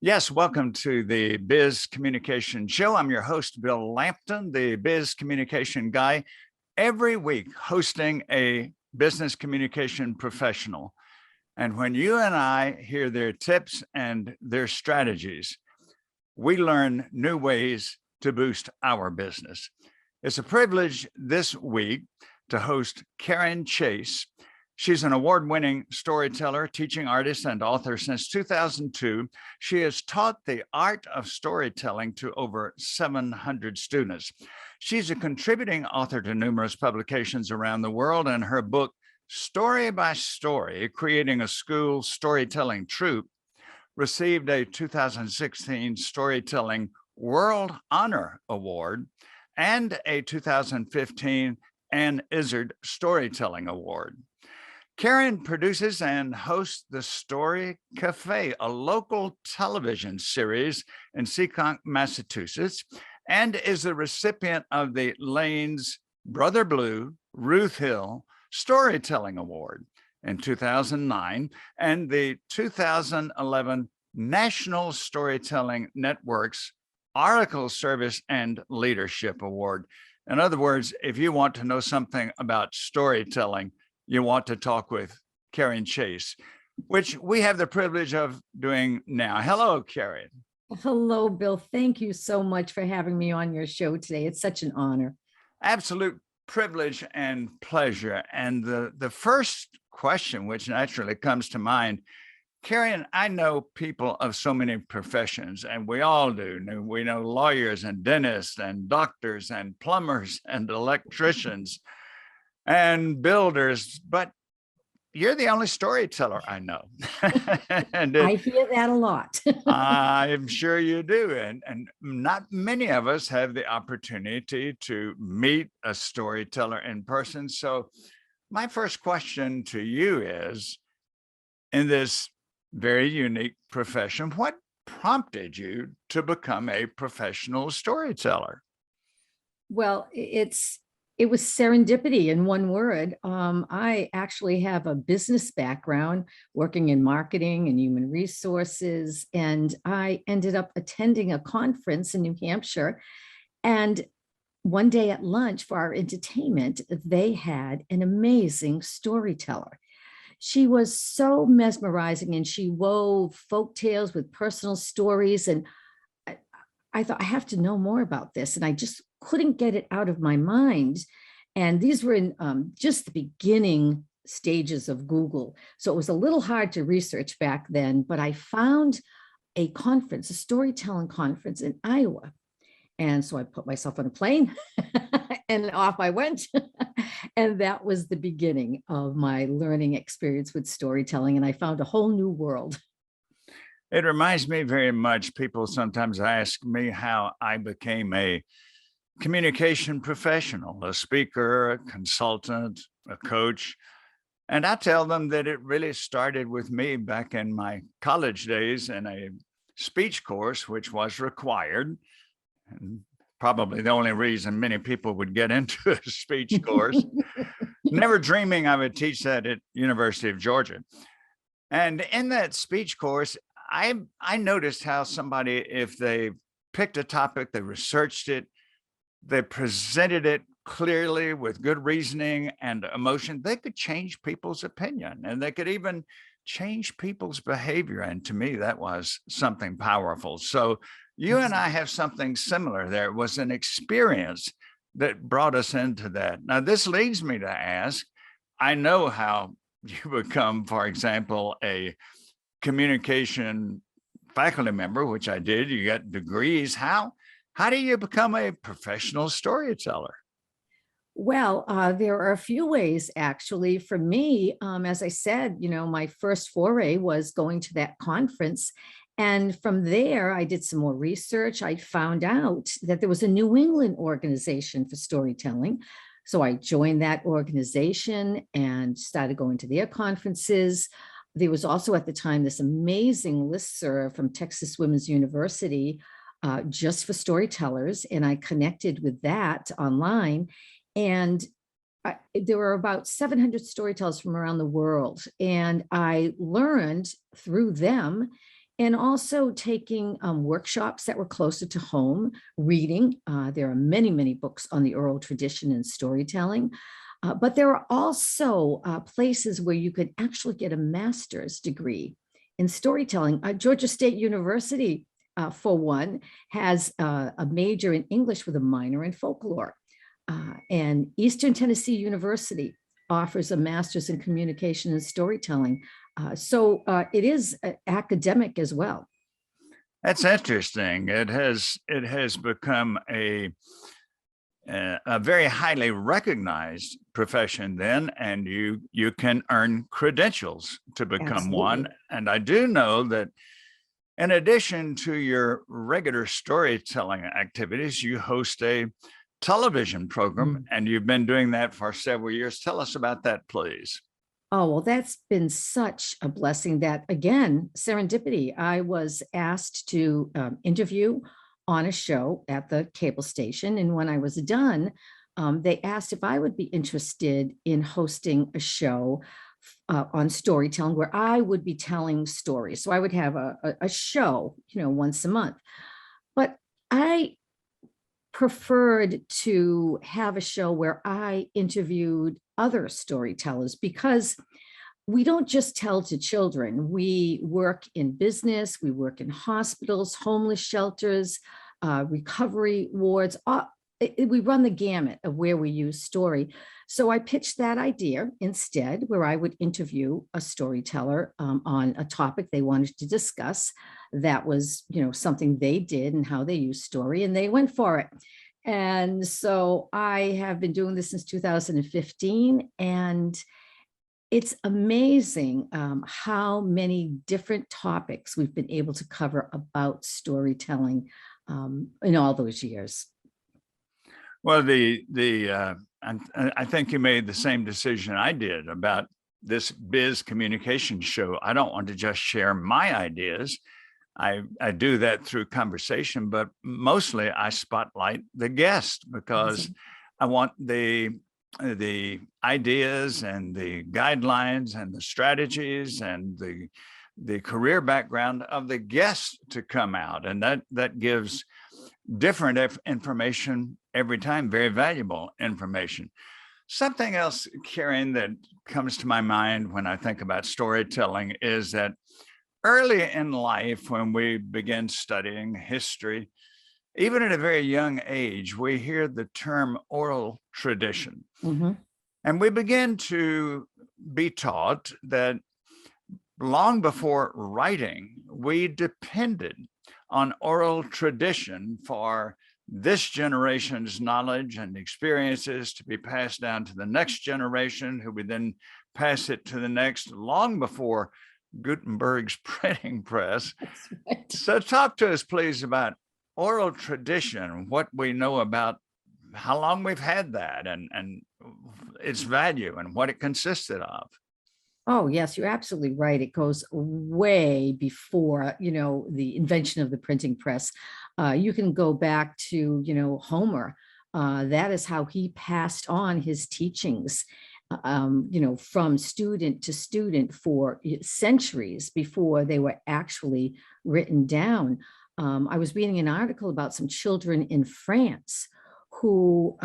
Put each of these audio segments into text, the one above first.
Yes, welcome to the Biz Communication Show. I'm your host, Bill Lampton, the Biz Communication Guy, every week hosting a business communication professional. And when you and I hear their tips and their strategies, we learn new ways to boost our business. It's a privilege this week to host Karen Chace. She's an award-winning storyteller, teaching artist, and author since 2002. She has taught the art of storytelling to over 700 students. She's a contributing author to numerous publications around the world, and her book, Story by Story, Creating a School Storytelling Troupe, received a 2016 Storytelling World Honor Award and a 2015 Ann Izard Storytelling Award. Karen produces and hosts the Story Cafe, a local television series in Seekonk, Massachusetts, and is the recipient of the Lane's Brother Blue Ruth Hill Storytelling Award in 2009 and the 2011 National Storytelling Network's Oracle Service and Leadership Award. In other words, if you want to know something about storytelling, you want to talk with Karen Chace, which we have the privilege of doing now. Hello, Karen. Hello, Bill. Thank you so much for having me on your show today. It's such an honor. Absolute privilege and pleasure. And the first question, which naturally comes to mind, Karen, I know people of so many professions, and we all do. We know lawyers and dentists and doctors and plumbers and electricians and builders, but you're the only storyteller I know. And I hear that a lot. I'm sure you do. And not many of us have the opportunity to meet a storyteller in person. So my first question to you is, in this very unique profession, what prompted you to become a professional storyteller? Well, it was serendipity in one word. I actually have a business background working in marketing and human resources, and I ended up attending a conference in New Hampshire. And one day at lunch for our entertainment, they had an amazing storyteller. She was so mesmerizing, and she wove folk tales with personal stories. And I thought, I have to know more about this. And I just couldn't get it out of my mind. And these were in just the beginning stages of Google. So it was a little hard to research back then, but I found a conference, a storytelling conference in Iowa. And so I put myself on a plane and off I went. And that was the beginning of my learning experience with storytelling. And I found a whole new world. It reminds me very much, people sometimes ask me how I became a communication professional, a speaker, a consultant, a coach. And I tell them that it really started with me back in my college days in a speech course, which was required. And probably the only reason many people would get into a speech course, never dreaming I would teach that at University of Georgia. And in that speech course, I noticed how somebody, if they picked a topic, they researched it, they presented it clearly with good reasoning and emotion, they could change people's opinion, and they could even change people's behavior. And to me, that was something powerful. So you and I have something similar. There was an experience that brought us into that. Now, this leads me to ask, I know how you become, for example, a communication faculty member, which I did. You got degrees. How do you become a professional storyteller? Well, there are a few ways, actually. For me, as I said, my first foray was going to that conference. And from there, I did some more research. I found out that there was a New England organization for storytelling. So I joined that organization and started going to their conferences. There was also at the time this amazing listserv from Texas Women's University just for storytellers. And I connected with that online. And there were about 700 storytellers from around the world. And I learned through them and also taking workshops that were closer to home, reading. There are many, many books on the oral tradition and storytelling. But there are also places where you could actually get a master's degree in storytelling. Georgia State University, for one, has a major in English with a minor in folklore. And Eastern Tennessee University offers a master's in communication and storytelling. So it is academic as well. That's interesting. It has become a very highly recognized profession then, and you can earn credentials to become one. Absolutely. And I do know that in addition to your regular storytelling activities, you host a television program, Mm. and you've been doing that for several years. Tell us about that, please. Oh, well, that's been such a blessing that, again, serendipity. I was asked to interview on a show at the cable station. And when I was done, they asked if I would be interested in hosting a show on storytelling where I would be telling stories. So I would have a show, once a month. But I preferred to have a show where I interviewed other storytellers because we don't just tell to children. We work in business, we work in hospitals, homeless shelters, recovery wards. We run the gamut of where we use story. So I pitched that idea instead, where I would interview a storyteller on a topic they wanted to discuss. That was, something they did and how they use story, and they went for it. And so I have been doing this since 2015, and it's amazing how many different topics we've been able to cover about storytelling in all those years. Well, I think you made the same decision I did about this biz communication show. I don't want to just share my ideas. I do that through conversation, but mostly I spotlight the guest because Awesome. I want the ideas and the guidelines and the strategies and the career background of the guests to come out, and that gives different information every time, very valuable information. Something else, Karen, that comes to my mind when I think about storytelling is that early in life, when we begin studying history, even at a very young age, we hear the term oral tradition. Mhm. And we begin to be taught that long before writing, we depended on oral tradition for this generation's knowledge and experiences to be passed down to the next generation, who would then pass it to the next, long before Gutenberg's printing press. That's right. So talk to us, please, about oral tradition, what we know about how long we've had that, and its value and what it consisted of. Oh, yes, you're absolutely right. It goes way before, the invention of the printing press. You can go back to, Homer. That is how he passed on his teachings, from student to student for centuries before they were actually written down. I was reading an article about some children in France who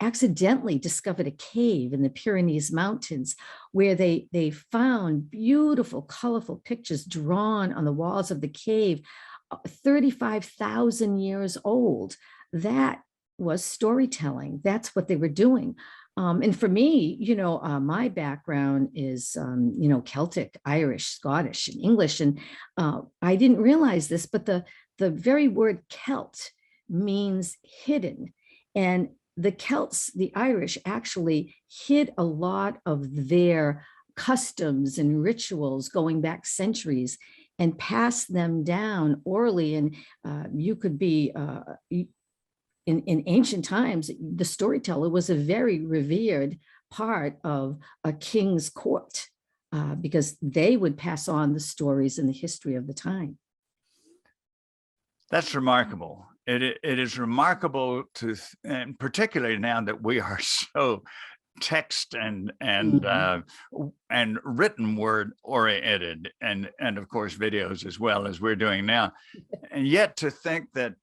accidentally discovered a cave in the Pyrenees Mountains where they found beautiful, colorful pictures drawn on the walls of the cave, 35,000 years old. That was storytelling. That's what they were doing. And for me, my background is, Celtic, Irish, Scottish, and English. And I didn't realize this, but the very word Celt means hidden. And the Celts, the Irish, actually hid a lot of their customs and rituals going back centuries and passed them down orally. And you could be, in ancient times, the storyteller was a very revered part of a king's court because they would pass on the stories and the history of the time. That's remarkable. It is remarkable and particularly now that we are so text Mhm. and written word oriented, and of course videos as well as we're doing now. And yet to think that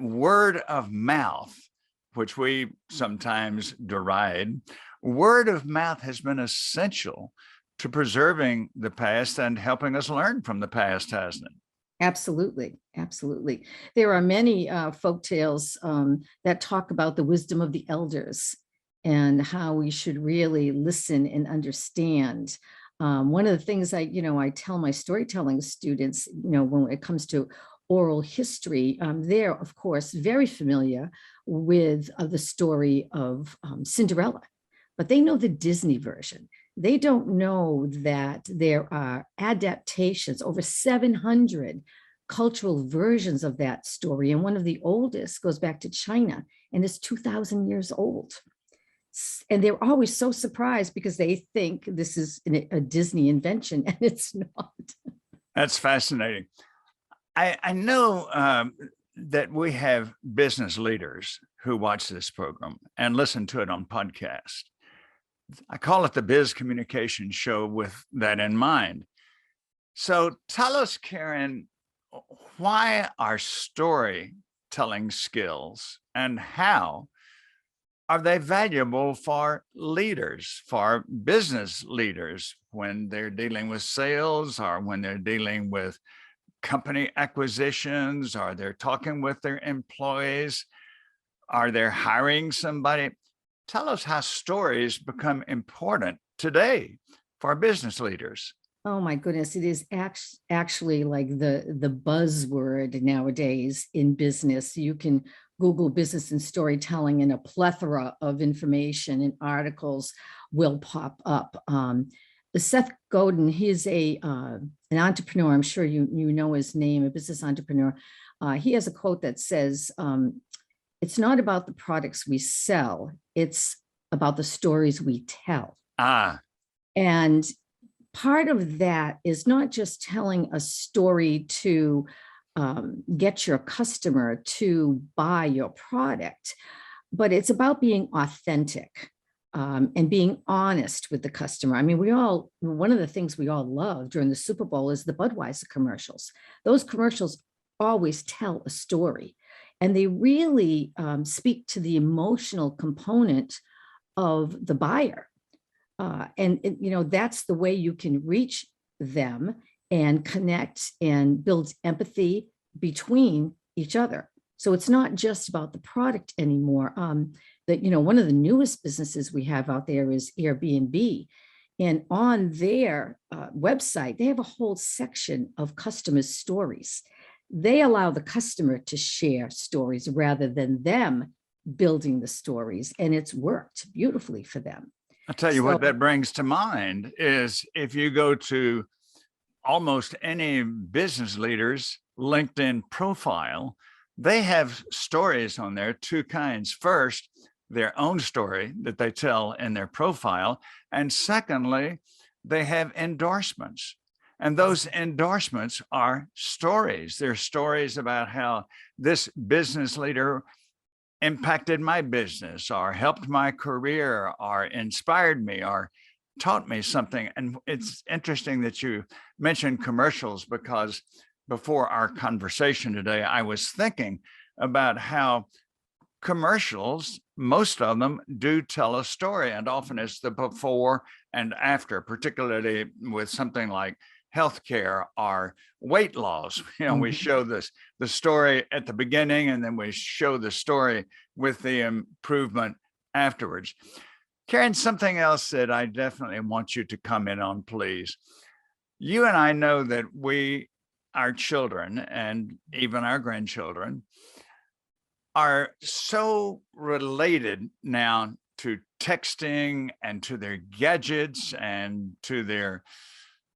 word of mouth, which we sometimes deride, word of mouth has been essential to preserving the past and helping us learn from the past, hasn't it? Absolutely, absolutely. There are many folk tales that talk about the wisdom of the elders and how we should really listen and understand. One of the things I tell my storytelling students, when it comes to oral history, they're of course very familiar with the story of Cinderella, but they know the Disney version. They don't know that there are adaptations, over 700 cultural versions of that story. And one of the oldest goes back to China and is 2,000 years old. And they're always so surprised because they think this is a Disney invention, and it's not. That's fascinating. I know that we have business leaders who watch this program and listen to it on podcast. I call it the Biz Communication Show with that in mind. So tell us, Karen, why are storytelling skills and how are they valuable for leaders, for business leaders when they're dealing with sales or when they're dealing with company acquisitions, or they're talking with their employees, are they hiring somebody? Tell us how stories become important today for business leaders. Oh my goodness, it is actually like the buzzword nowadays in business. You can Google business and storytelling, and a plethora of information and articles will pop up. Seth Godin, he's an entrepreneur. I'm sure you know his name, a business entrepreneur. He has a quote that says, "It's not about the products we sell; it's about the stories we tell." Ah, And part of that is not just telling a story to get your customer to buy your product, but it's about being authentic and being honest with the customer. I mean, one of the things we all love during the Super Bowl is the Budweiser commercials. Those commercials always tell a story, and they really speak to the emotional component of the buyer. That's the way you can reach them and connect and build empathy between each other. So it's not just about the product anymore. One of the newest businesses we have out there is Airbnb. And on their website, they have a whole section of customer stories. They allow the customer to share stories rather than them building the stories. And it's worked beautifully for them. I'll tell you what So, that brings to mind is if you go to almost any business leader's LinkedIn profile, they have stories on there, two kinds. First, their own story that they tell in their profile. And secondly, they have endorsements. And those endorsements are stories. They're stories about how this business leader impacted my business or helped my career or inspired me or taught me something. And it's interesting that you mentioned commercials, because before our conversation today, I was thinking about how commercials, most of them do tell a story, and often it's the before and after, particularly with something like healthcare or weight loss. We show the story at the beginning, and then we show the story with the improvement afterwards. Karen, something else that I definitely want you to comment on, please. You and I know that our children and even our grandchildren are so related now to texting and to their gadgets and to their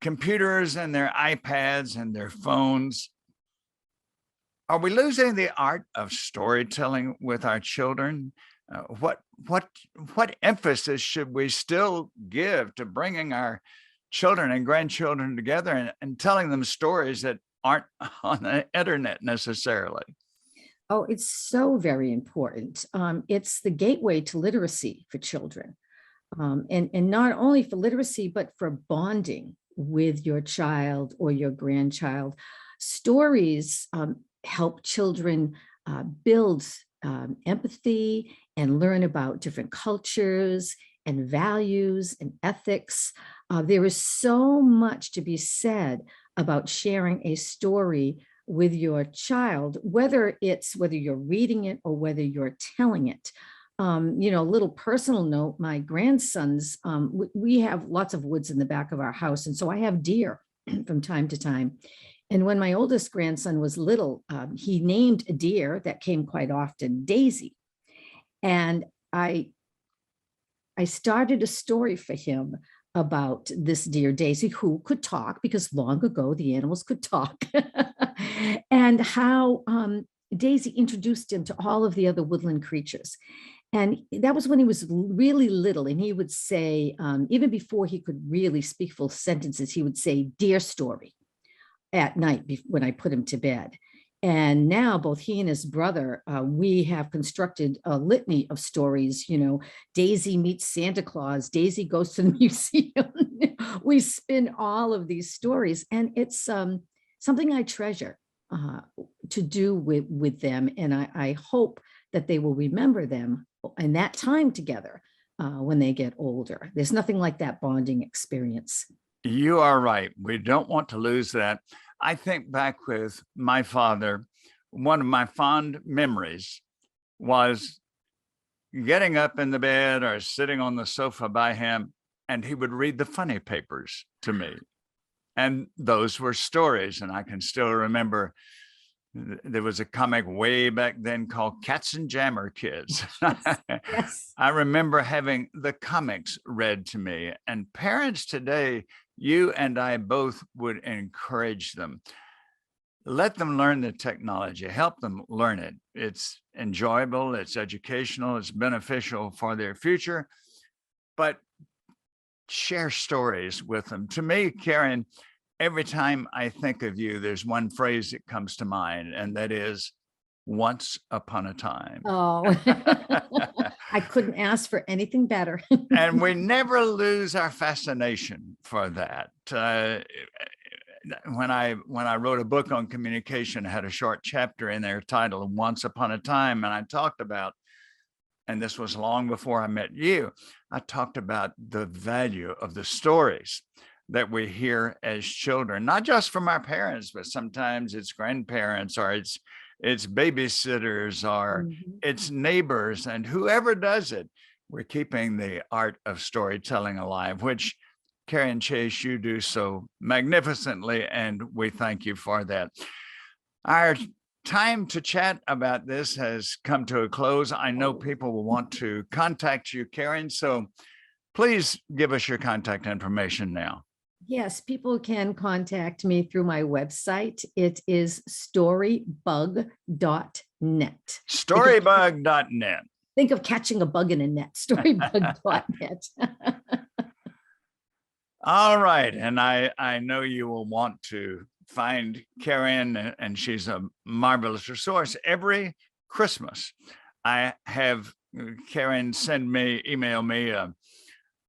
computers and their iPads and their phones. Are we losing the art of storytelling with our children? What emphasis should we still give to bringing our children and grandchildren together and telling them stories that aren't on the internet necessarily? Oh, it's so very important. It's the gateway to literacy for children. And not only for literacy, but for bonding with your child or your grandchild. Stories help children build empathy and learn about different cultures and values and ethics. There is so much to be said about sharing a story with your child, whether you're reading it or whether you're telling it. A little personal note, my grandsons, we have lots of woods in the back of our house. And so I have deer from time to time. And when my oldest grandson was little, he named a deer that came quite often, Daisy. And I started a story for him about this deer Daisy, who could talk, because long ago the animals could talk, and how Daisy introduced him to all of the other woodland creatures. And that was when he was really little. And he would say, even before he could really speak full sentences, he would say deer story at night when I put him to bed. And now both he and his brother, we have constructed a litany of stories, Daisy meets Santa Claus, Daisy goes to the museum. We spin all of these stories, and it's something I treasure to do with them. And I hope that they will remember them and that time together when they get older. There's nothing like that bonding experience. You are right. We don't want to lose that. I think back with my father, one of my fond memories was getting up in the bed or sitting on the sofa by him, and he would read the funny papers to me. And those were stories. And I can still remember there was a comic way back then called Cats and Jammer Kids. Yes. I remember having the comics read to me, and parents today, you and I both would encourage them. Let them learn the technology, help them learn it. It's enjoyable, it's educational, it's beneficial for their future, but share stories with them. To me, Karen, every time I think of you, there's one phrase that comes to mind, and that is once upon a time. Oh, I couldn't ask for anything better. And we never lose our fascination for that. When I wrote a book on communication, I had a short chapter in there titled Once Upon a Time, and I talked about, and this was long before I met you, I talked about the value of the stories that we hear as children, not just from our parents, but sometimes it's grandparents, or it's babysitters, or it's neighbors, and whoever does it, we're keeping the art of storytelling alive, which Karen Chace, you do so magnificently, and we thank you for that. Our time to chat about this has come to a close. I know people will want to contact you, Karen, so please give us your contact information now. Yes, people can contact me through my website. It is storybug.net. Storybug.net. Think of catching a bug in a net, storybug.net. All right. And I know you will want to find Karen, and she's a marvelous resource. Every Christmas, I have Karen email me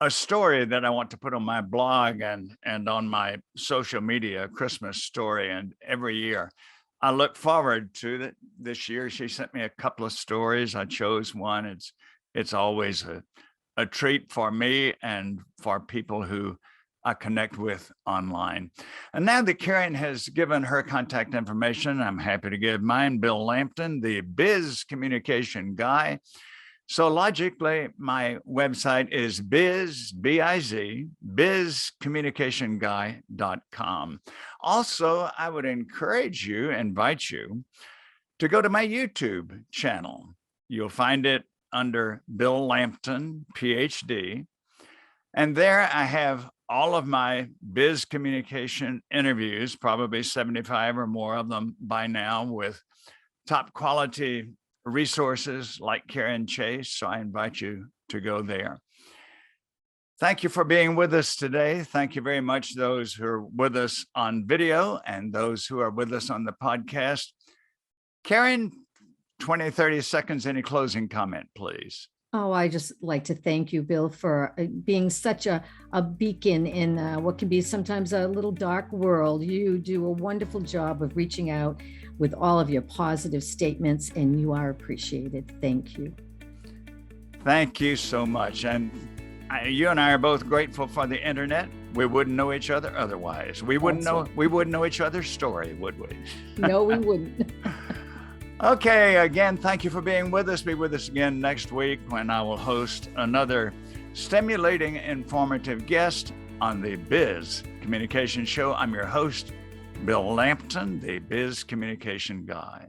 a story that I want to put on my blog and on my social media, Christmas story. And every year I look forward to it. This year, she sent me a couple of stories. I chose one. It's always a treat for me and for people who I connect with online. And now that Karen has given her contact information, I'm happy to give mine. Bill Lampton, the Biz Communication Guy. So logically, my website is bizcommunicationguy.com. Also, I would invite you to go to my YouTube channel. You'll find it under Bill Lampton, Ph.D. And there I have all of my biz communication interviews, probably 75 or more of them by now, with top quality resources like Karen Chace. So I invite you to go there. Thank you for being with us today. Thank you very much, those who are with us on video and those who are with us on the podcast. Karen, 20, 30 seconds, any closing comment, please? Oh, I just like to thank you, Bill, for being such a beacon in what can be sometimes a little dark world. You do a wonderful job of reaching out with all of your positive statements, and you are appreciated. Thank you. Thank you so much. And you and I are both grateful for the internet. We wouldn't know each other otherwise. We wouldn't know each other's story, would we? No, we wouldn't. Okay, again, thank you for being with us. Be with us again next week when I will host another stimulating, informative guest on the Biz Communication Show. I'm your host, Bill Lampton, the Biz Communication Guy.